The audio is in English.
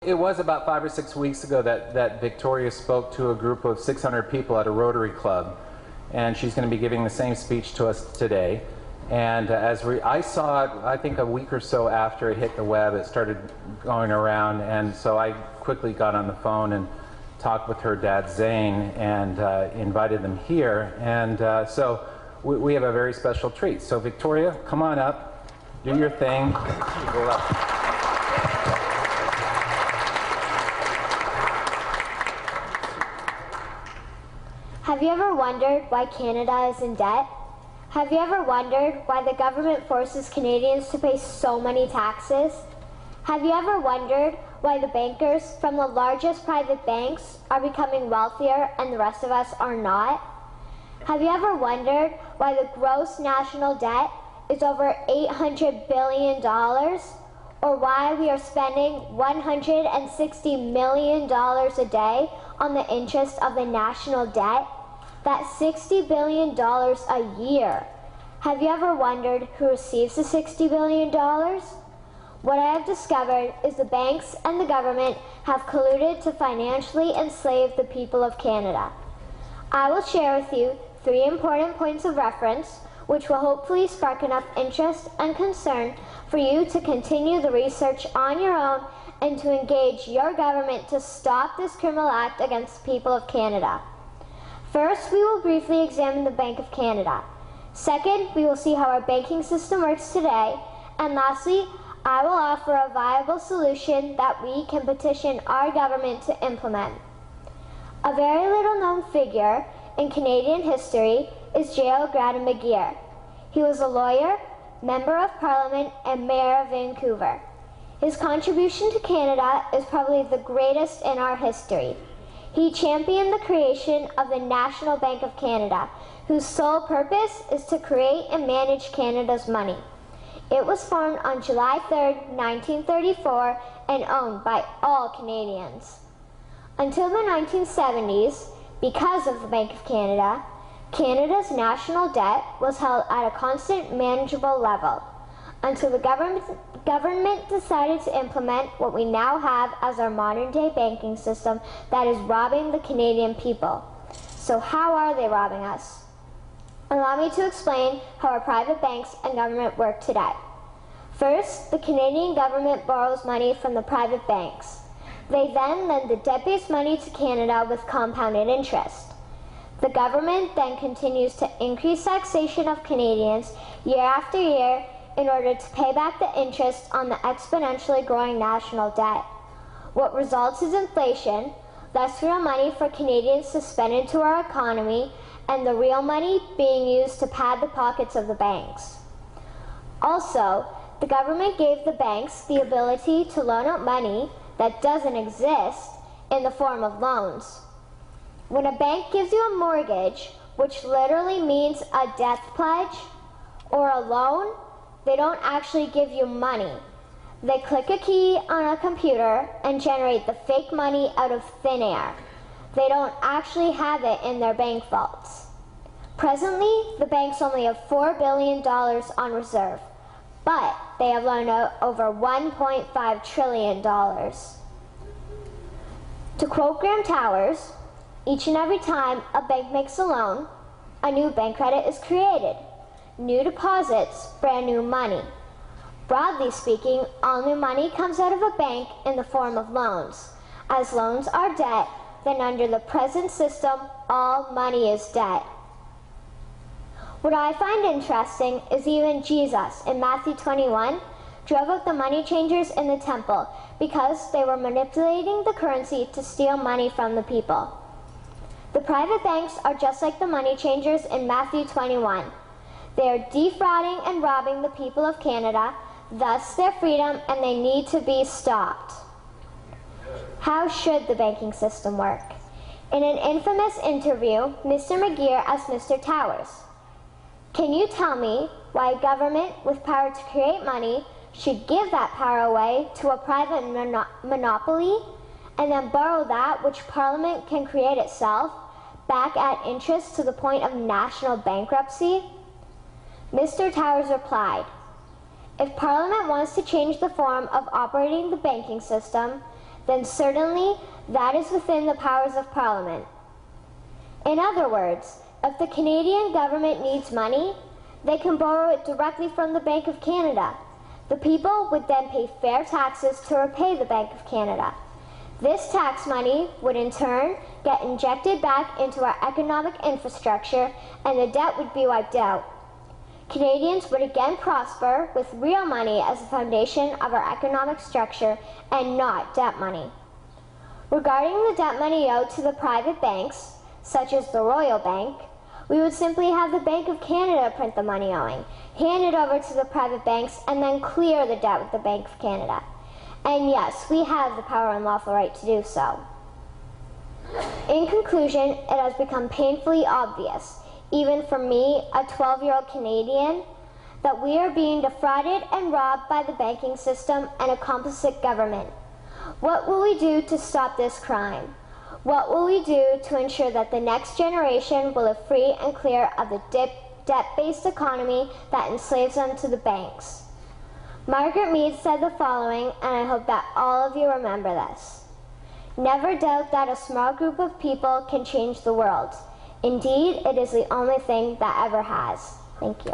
It was about 5 or 6 weeks ago that Victoria spoke to a group of 600 people at a Rotary Club, and she's going to be giving the same speech to us today. And I saw it, I think a week or so after it hit the web, it started going around, and so I quickly got on the phone and talked with her dad Zane and invited them here. And so we have a very special treat. So Victoria, come on up, do your thing. Go up. Have you ever wondered why Canada is in debt? Have you ever wondered why the government forces Canadians to pay so many taxes? Have you ever wondered why the bankers from the largest private banks are becoming wealthier and the rest of us are not? Have you ever wondered why the gross national debt is over $800 billion? Or why we are spending $160 million a day on the interest of the national debt? That's $60 billion a year. Have you ever wondered who receives the $60 billion? What I have discovered is the banks and the government have colluded to financially enslave the people of Canada. I will share with you 3 important points of reference, which will hopefully spark enough interest and concern for you to continue the research on your own and to engage your government to stop this criminal act against the people of Canada. First, we will briefly examine the Bank of Canada. Second, we will see how our banking system works today. And lastly, I will offer a viable solution that we can petition our government to implement. A very little known figure in Canadian history is J.L. Grattan McGeer. He was a lawyer, Member of Parliament, and Mayor of Vancouver. His contribution to Canada is probably the greatest in our history. He championed the creation of the National Bank of Canada, whose sole purpose is to create and manage Canada's money. It was formed on July 3, 1934, and owned by all Canadians. Until the 1970s, because of the Bank of Canada, Canada's national debt was held at a constant, manageable level, until the government decided to implement what we now have as our modern-day banking system that is robbing the Canadian people. So how are they robbing us? Allow me to explain how our private banks and government work today. First, the Canadian government borrows money from the private banks. They then lend the debt-based money to Canada with compounded interest. The government then continues to increase taxation of Canadians year after year in order to pay back the interest on the exponentially growing national debt. What results is inflation, less real money for Canadians to spend into our economy, and the real money being used to pad the pockets of the banks. Also, the government gave the banks the ability to loan out money that doesn't exist in the form of loans. When a bank gives you a mortgage, which literally means a death pledge, or a loan, they don't actually give you money. They click a key on a computer and generate the fake money out of thin air. They don't actually have it in their bank vaults. Presently, the banks only have $4 billion on reserve, but they have loaned out over $1.5 trillion. To quote Graham Towers, each and every time a bank makes a loan, a new bank credit is created. New deposits, brand new money. Broadly speaking, all new money comes out of a bank in the form of loans. As loans are debt, then under the present system, all money is debt. What I find interesting is even Jesus, in Matthew 21, drove out the money changers in the temple because they were manipulating the currency to steal money from the people. The private banks are just like the money changers in Matthew 21. They are defrauding and robbing the people of Canada, thus their freedom, and they need to be stopped. How should the banking system work? In an infamous interview, Mr. McGeer asked Mr. Towers, "Can you tell me why a government with power to create money should give that power away to a private monopoly and then borrow that which Parliament can create itself back at interest to the point of national bankruptcy?" Mr. Towers replied, "If Parliament wants to change the form of operating the banking system, then certainly that is within the powers of Parliament. In other words, if the Canadian government needs money, they can borrow it directly from the Bank of Canada. The people would then pay fair taxes to repay the Bank of Canada. This tax money would in turn get injected back into our economic infrastructure and the debt would be wiped out. Canadians would again prosper with real money as the foundation of our economic structure and not debt money. Regarding the debt money owed to the private banks, such as the Royal Bank, we would simply have the Bank of Canada print the money owing, hand it over to the private banks, and then clear the debt with the Bank of Canada. And yes, we have the power and lawful right to do so. In conclusion, it has become painfully obvious, even for me, a 12-year-old Canadian, that we are being defrauded and robbed by the banking system and a complicit government. What will we do to stop this crime? What will we do to ensure that the next generation will live free and clear of the debt-based economy that enslaves them to the banks? Margaret Mead said the following, and I hope that all of you remember this. Never doubt that a small group of people can change the world. Indeed, it is the only thing that ever has. Thank you.